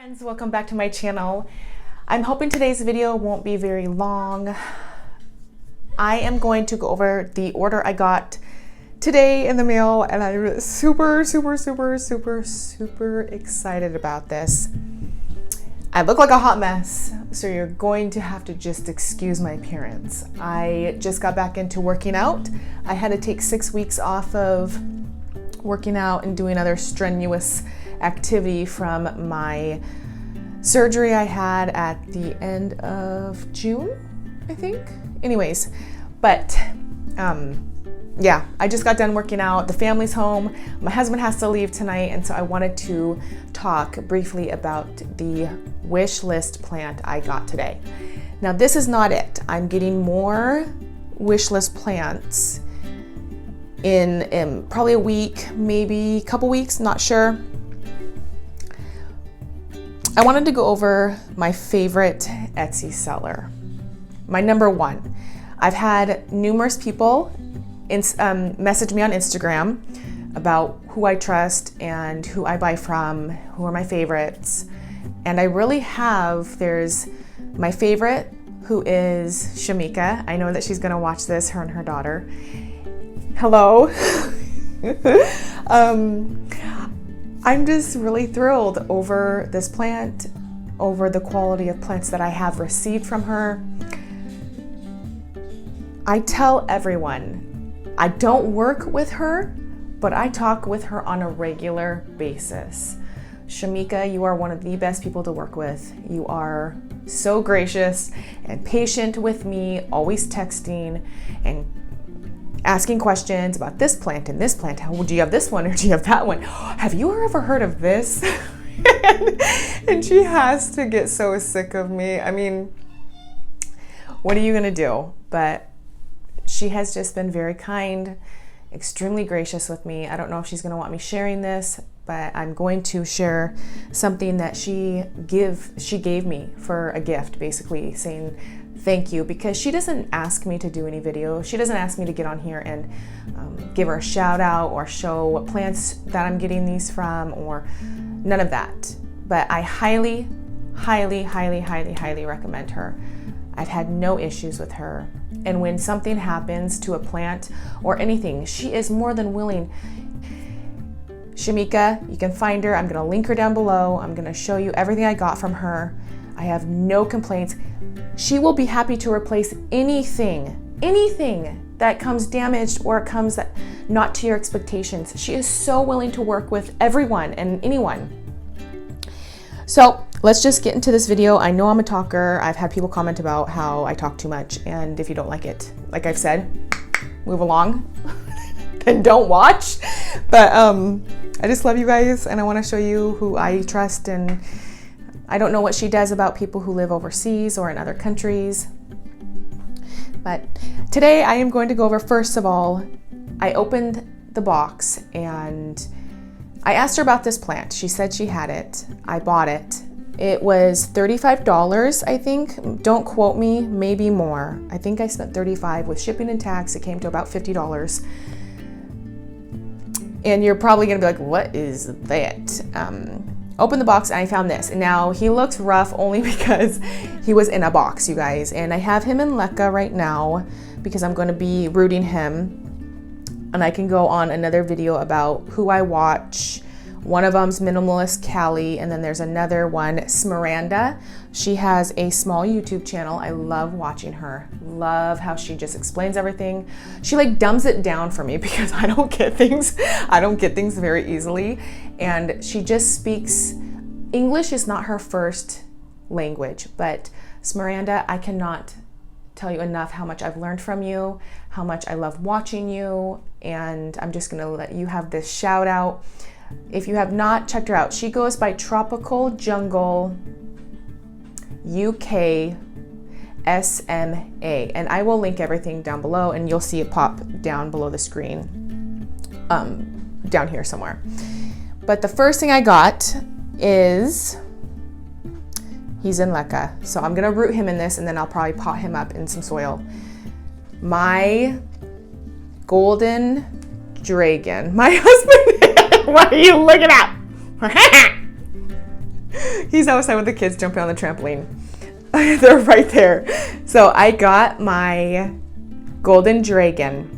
Friends, welcome back to my channel. I'm hoping today's video won't be very long. I am going to go over the order I got today in the mail, and I'm super excited about this. I look like a hot mess, so you're going to have to just excuse my appearance. I just got back into working out. I had to take 6 weeks off of working out and doing other strenuous activity from my surgery I had at the end of June, I think. Anyways, but yeah, I just got done working out. The family's home. My husband has to leave tonight, and so I wanted to talk briefly about the wish list plant I got today. Now, this is not it. I'm getting more wish list plants in probably a week, maybe a couple weeks, not sure. I wanted to go over my favorite Etsy seller, my number one. I've had numerous people message me on Instagram about who I trust and who I buy from, who are my favorites. And I really have, there's my favorite, who is Shamika. I know that she's gonna watch this, her and her daughter. Hello. I'm just really thrilled over this plant, over the quality of plants that I have received from her. I tell everyone, I don't work with her, but I talk with her on a regular basis. Shamika, you are one of the best people to work with. You are so gracious and patient with me, always texting and asking questions about this plant and this plant. How, do you have this one or do you have that one? Have you ever heard of this? and she has to get so sick of me. I mean, what are you gonna do? But she has just been very kind, extremely gracious with me. I don't know if she's gonna want me sharing this, but I'm going to share something that she gave me for a gift, basically saying thank you, because she doesn't ask me to do any video. She doesn't ask me to get on here and give her a shout out or show what plants that I'm getting these from, or none of that. But I highly recommend her. I've had no issues with her. And when something happens to a plant or anything, she is more than willing. Shamika, you can find her. I'm gonna link her down below. I'm gonna show you everything I got from her. I have no complaints. She will be happy to replace anything that comes damaged or comes not to your expectations. She is so willing to work with everyone and anyone. So let's just get into this video. I know I'm a talker. I've had people comment about how I talk too much, and if you don't like it, like I've said, move along and don't watch. But I just love you guys, and I want to show you who I trust. And I don't know what she does about people who live overseas or in other countries. But today I am going to go over, first of all, I opened the box and I asked her about this plant. She said she had it. I bought it. It was $35, I think. Don't quote me, maybe more. I think I spent $35 with shipping and tax. It came to about $50. And you're probably gonna be like, what is that? Open the box and I found this. And now he looks rough only because he was in a box, you guys. And I have him in Lekka right now because I'm going to be rooting him. And I can go on another video about who I watch. One of them's Minimalist Callie, and then there's another one, Smiranda. She has a small YouTube channel. I love watching her. Love how she just explains everything. She like dumbs it down for me because I don't get things very easily. And she just speaks, English is not her first language, but Smiranda, I cannot tell you enough how much I've learned from you, how much I love watching you, and I'm just gonna let you have this shout out. If you have not checked her out, she goes by Tropical Jungle UK SMA, and I will link everything down below, and you'll see it pop down below the screen, down here somewhere. But the first thing I got is, he's in Lekka, so I'm gonna root him in this, and then I'll probably pot him up in some soil. My golden dragon, my husband. What are you looking at? He's outside with the kids jumping on the trampoline. They're right there. So I got my golden dragon.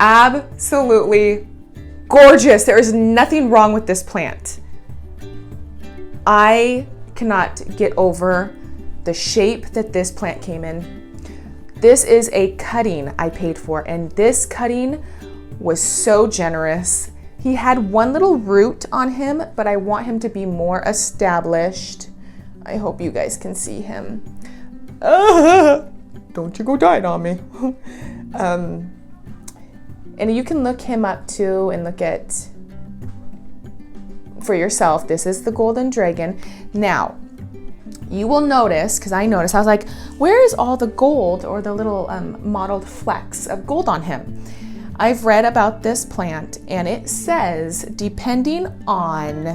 Absolutely gorgeous. There is nothing wrong with this plant. I cannot get over the shape that this plant came in. This is a cutting I paid for, and this cutting was so generous. He had one little root on him, but I want him to be more established. I hope you guys can see him. Don't you go dying on me. And you can look him up too and look at for yourself. This is the golden dragon. Now, you will notice, because I noticed, I was like, where is all the gold or the little mottled flecks of gold on him? I've read about this plant and it says, depending on,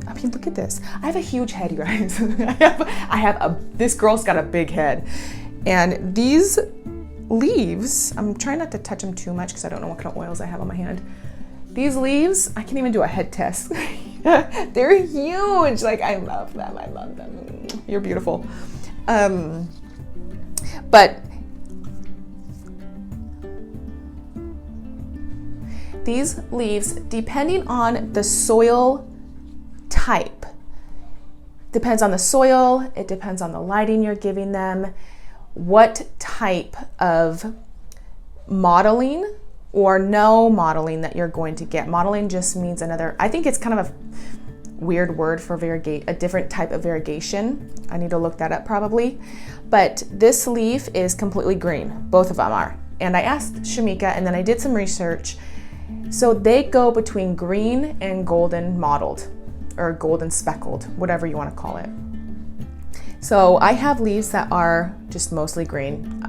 I mean, look at this. I have a huge head, you guys. This girl's got a big head. And these leaves, I'm trying not to touch them too much because I don't know what kind of oils I have on my hand. These leaves, I can't even do a head test. They're huge. Like, I love them. I love them. You're beautiful. But these leaves, depending on the soil type, depends on the soil, it depends on the lighting you're giving them, what type of modeling or no modeling that you're going to get. Modeling just means another, I think it's kind of a weird word for a different type of variegation. I need to look that up probably. But this leaf is completely green. Both of them are. And I asked Shamika, and then I did some research. So they go between green and golden mottled, or golden speckled, whatever you want to call it. So I have leaves that are just mostly green.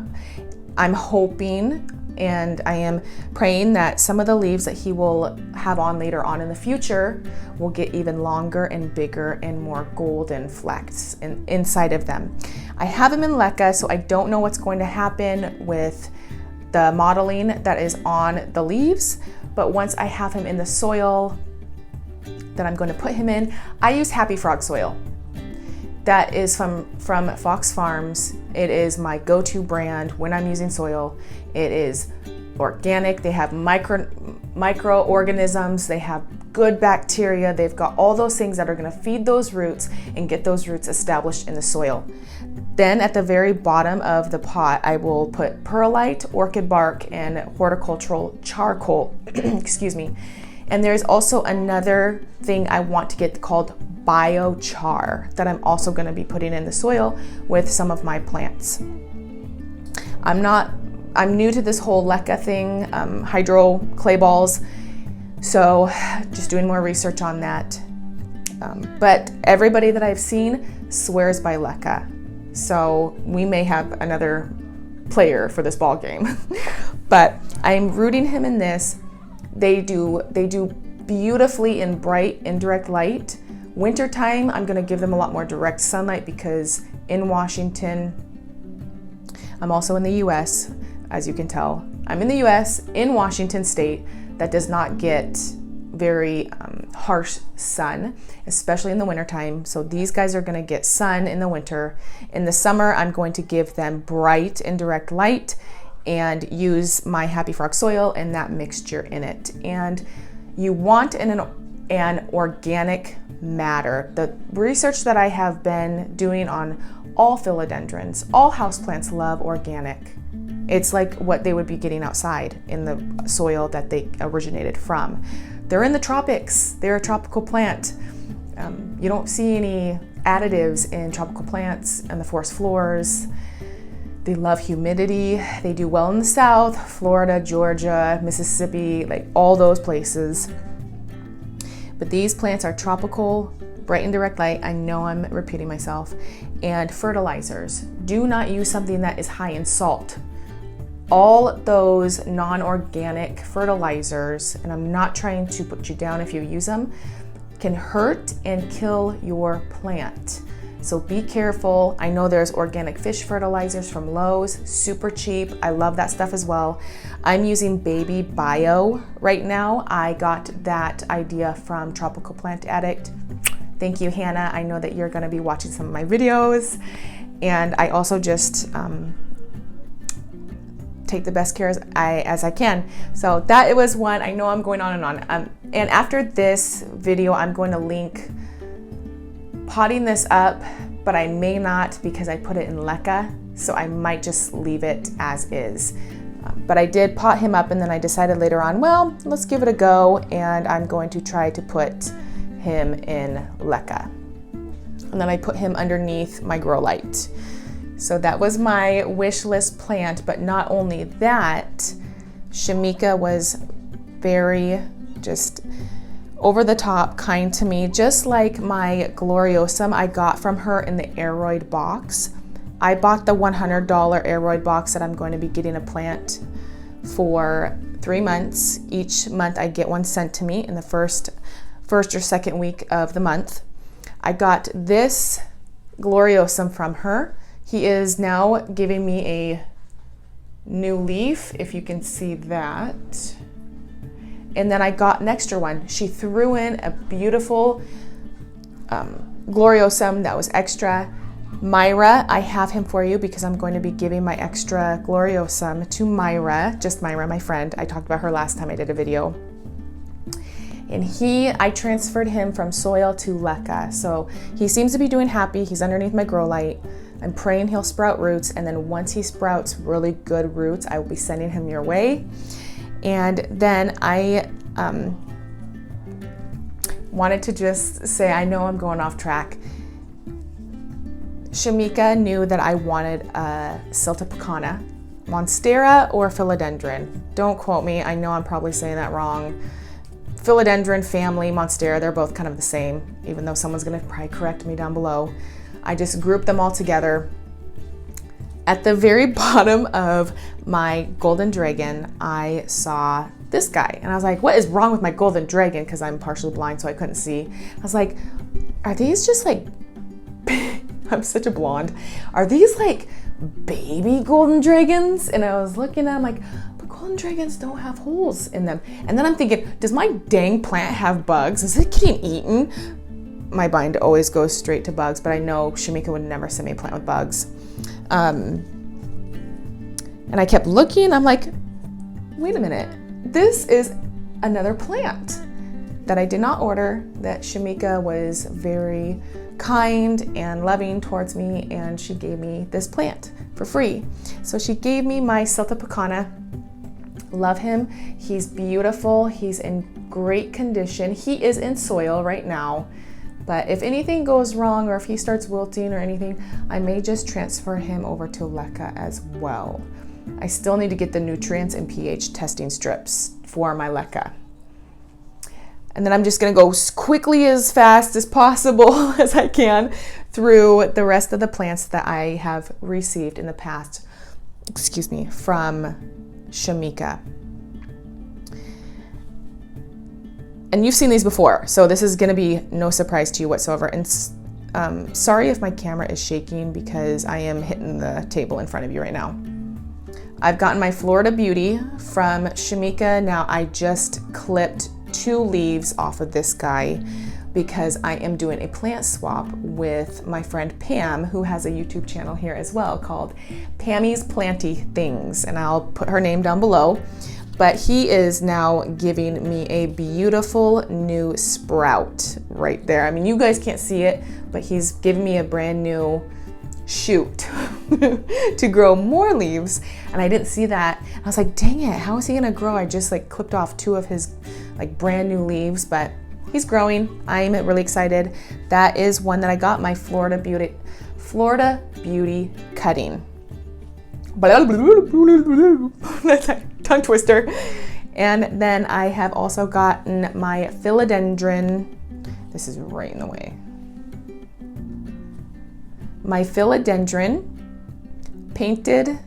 I'm hoping and I am praying that some of the leaves that he will have on later on in the future will get even longer and bigger and more golden flecks inside of them. I have him in LECA, so I don't know what's going to happen with the modeling that is on the leaves, but once I have him in the soil that I'm going to put him in, I use Happy Frog soil. That is from Fox Farms. It is my go-to brand when I'm using soil. It is organic. They have microorganisms. They have good bacteria. They've got all those things that are going to feed those roots and get those roots established in the soil. Then at the very bottom of the pot, I will put perlite, orchid bark, and horticultural charcoal. Excuse me. And there's also another thing I want to get called biochar that I'm also going to be putting in the soil with some of my plants. I'm new to this whole LECA thing, hydro clay balls, so just doing more research on that. But everybody that I've seen swears by LECA, so we may have another player for this ball game. But I'm rooting him in this. They do beautifully in bright indirect light. Wintertime, I'm going to give them a lot more direct sunlight because in Washington, I'm also in the US, as you can tell. I'm in the US, in Washington state, that does not get very harsh sun, especially in the wintertime. So these guys are going to get sun in the winter. In the summer, I'm going to give them bright indirect light and use my Happy Frog soil and that mixture in it. And you want an organic matter. The research that I have been doing on all philodendrons, all houseplants love organic. It's like what they would be getting outside in the soil that they originated from. They're in the tropics. They're a tropical plant. You don't see any additives in tropical plants and the forest floors. They love humidity. They do well in the South, Florida, Georgia, Mississippi, like all those places. But these plants are tropical, bright and direct light. I know I'm repeating myself. And fertilizers. Do not use something that is high in salt. All those non-organic fertilizers, and I'm not trying to put you down if you use them, can hurt and kill your plant. So be careful. I know there's organic fish fertilizers from Lowe's, super cheap. I love that stuff as well. I'm using Baby Bio right now. I got that idea from Tropical Plant Addict. Thank you, Hannah. I know that you're gonna be watching some of my videos, and I also just take the best care as I can. So that was one. I know I'm going on and on. And after this video, I'm going to link potting this up, but I may not because I put it in LECA, so I might just leave it as is. But I did pot him up, and then I decided later on, well, let's give it a go, and I'm going to try to put him in LECA. And then I put him underneath my grow light. So that was my wish list plant, but not only that, Shamika was very just over the top kind to me, just like my Gloriosum I got from her in the Aroid box. I bought the $100 Aroid box that I'm going to be getting a plant for 3 months. Each month I get one sent to me in the first or second week of the month. I got this Gloriosum from her. He is now giving me a new leaf, if you can see that. And then I got an extra one. She threw in a beautiful Gloriosum that was extra. MYRA, I have him for you because I'm going to be giving my extra Gloriosum to MYRA, just MYRA, my friend. I talked about her last time I did a video. And I transferred him from soil to LECA. So he seems to be doing happy. He's underneath my grow light. I'm praying he'll sprout roots, and then once he sprouts really good roots, I will be sending him your way. And then I wanted to just say, I know I'm going off track. Shamika knew that I wanted a Siltepecana, Monstera or Philodendron. Don't quote me, I know I'm probably saying that wrong. Philodendron family, Monstera, they're both kind of the same, even though someone's gonna probably correct me down below. I just grouped them all together. At the very bottom of my golden dragon, I saw this guy, and I was like, what is wrong with my golden dragon? Because I'm partially blind, so I couldn't see. I was like, are these just like, I'm such a blonde. Are these like baby golden dragons? And I was looking at them like, but golden dragons don't have holes in them. And then I'm thinking, does my dang plant have bugs? Is it getting eaten? My mind always goes straight to bugs, but I know Shamika would never send me a plant with bugs. And I kept looking, I'm like, wait a minute, this is another plant that I did not order, that Shamika was very kind and loving towards me, and she gave me this plant for free. So she gave me my Siltepecana. Love him. He's beautiful. He's in great condition. He is in soil right now, but if anything goes wrong or if he starts wilting or anything, I may just transfer him over to LECA as well. I still need to get the nutrients and pH testing strips for my LECA. And then I'm just gonna go as quickly, as fast as possible as I can through the rest of the plants that I have received in the past, excuse me, from Shamika. And you've seen these before, so this is gonna be no surprise to you whatsoever. And sorry if my camera is shaking because I am hitting the table in front of you right now. I've gotten my Florida Beauty from Shamika. Now I just clipped 2 leaves off of this guy because I am doing a plant swap with my friend Pam, who has a YouTube channel here as well called PAMMY'S Planty Things, and I'll put her name down below. But he is now giving me a beautiful new sprout right there. I mean, you guys can't see it, but he's giving me a brand new shoot to grow more leaves, and I didn't see that. I was like, dang it, how is he gonna grow? I just like clipped off 2 of his like brand new leaves, but he's growing. I'm really excited. That is one that I got, my Florida Beauty cutting. That's a tongue twister. And then I have also gotten my Philodendron. This is right in the way. My Philodendron Painted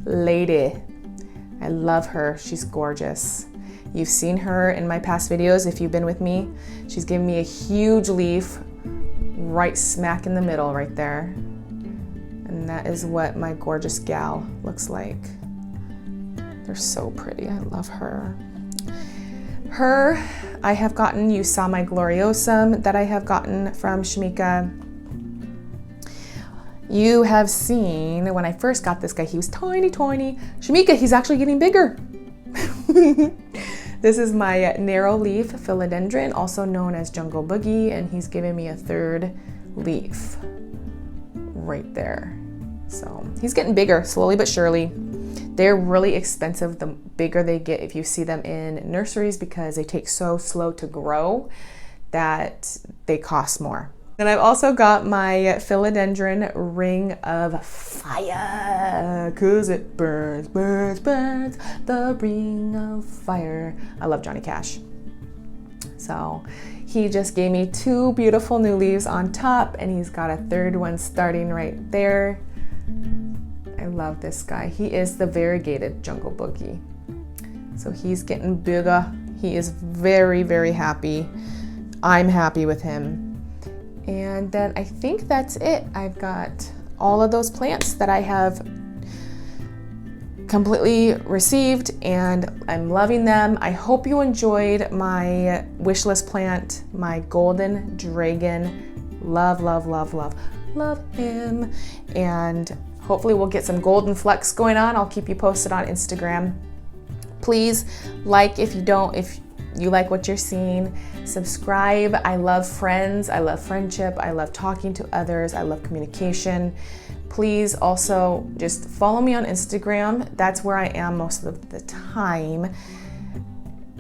Lady. I love her. She's gorgeous. You've seen her in my past videos if you've been with me. She's given me a huge leaf right smack in the middle right there. And that is what my gorgeous gal looks like. They're so pretty. I love her. Her, I have gotten, you saw my Gloriosum that I have gotten from Shamika. You have seen when I first got this guy, he was tiny, tiny. Shamika, he's actually getting bigger. This is my narrow leaf philodendron, also known as jungle boogie, and he's giving me a third leaf right there. So he's getting bigger slowly but surely. They're really expensive the bigger they get if you see them in nurseries, because they take so slow to grow that they cost more. And I've also got my philodendron ring of fire, cause it burns, burns, burns, the ring of fire. I love Johnny Cash. So he just gave me 2 beautiful new leaves on top, and he's got a third one starting right there. I love this guy. He is the variegated jungle boogie. So he's getting bigger. He is very, very happy. I'm happy with him. And then I think that's it. I've got all of those plants that I have completely received, and I'm loving them. I hope you enjoyed my wish list plant, my golden dragon. Love, love, love, love, love him. And hopefully we'll get some golden flecks going on. I'll keep you posted on Instagram. Please like if you like what you're seeing. Subscribe. I love friends. I love friendship. I love talking to others. I love communication. Please also just follow me on Instagram. That's where I am most of the time.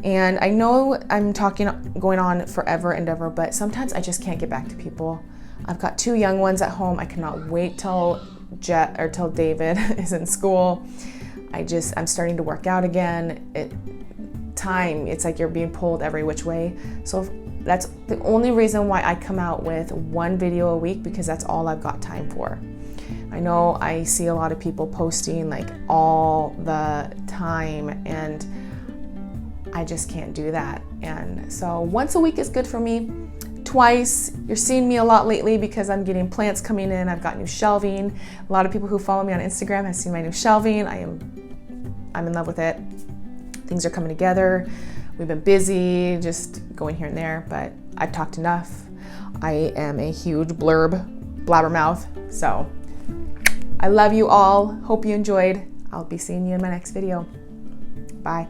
And I know I'm going on forever and ever, but sometimes I just can't get back to people. I've got 2 young ones at home. I cannot wait till David is in school. I'm starting to work out again. It's like you're being pulled every which way. So that's the only reason why I come out with 1 video a week, because that's all I've got time for. I know I see a lot of people posting like all the time, and I just can't do that. And so once a week is good for me. Twice. You're seeing me a lot lately because I'm getting plants coming in. I've got new shelving. A lot of people who follow me on Instagram have seen my new shelving. I'm in love with it. Things are coming together. We've been busy, just going here and there, but I've talked enough. I am a huge blabbermouth. So I love you all. Hope you enjoyed. I'll be seeing you in my next video. Bye.